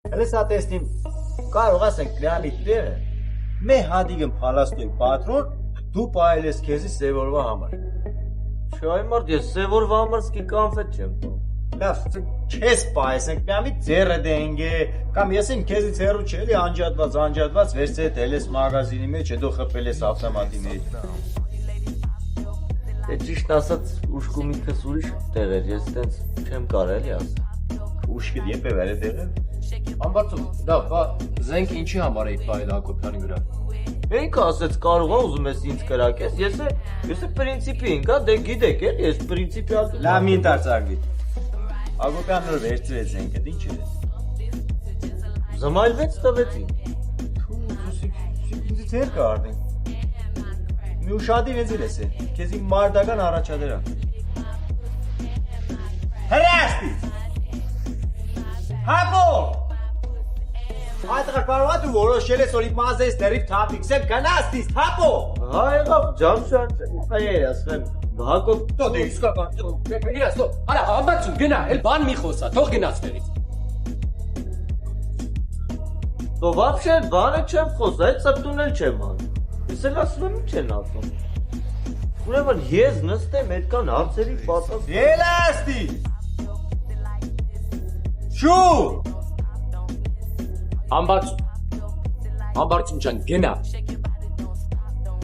Հլսա տեսնիմ կարող ասենք լյալի տեղը մե հադիգն պալաստոյ պատրոն դու պայել ես քեզի սևորվա համար Շայ մարդ ես սևորվա համար սկի կանֆետ չեմ տում լավ քեզ պայեսենք միամի ձերը դենգե կամ եսին քեզի ձերու չելի անջատված վերցե դելես մագազինի մեջ հետո խփել ես ավտոմատի մեջ Դե ճիշտ ասած ուշքու միտքս ուրիշ տեղ էր ես տենց չեմ կարելի ասել ուշքի դեպե վերը տեղը Ամբարձում, լավ, բա զենք ինչի համար էիք պայել Հակոբյանի վրա։ Ինքը ասեց կարող է ուզում ես ինձ կրակես ես է պրինցիպի ինքա դե գիտեք էլ ես պրինցիպիալ լավ մի ընթարցակվի Հակոբյանն որ վերցրեց զենքը ինչ էր Զմայլվեց տվեցին ինձ ձեր կարդին մի ուշադիր եզիր ես է քեզի մարդական առաջադրանք հրաշտի Հակոբ Այդղար կարող դու որոշել ես որ իմ մազես դերիվ թափիքսեմ գնաստիս թափո Հա եղավ ջամշան հայեր ասեմ Հակոբ Դո դե իսկական Գնաս, դո, արա, ամբարձում, գնա, էլ բան մի խոսա, թող գնաս տեղից։ Դո вообще բանը չեմ խոսա, այդ ծրտուն էլ չեմ անում Ես էլ ասում եմ ինչ են ասում Ուրեմն ես նստեմ այդքան հարցերի պատասխան Ելաստի Շու Ամբարձում ջան, գնա։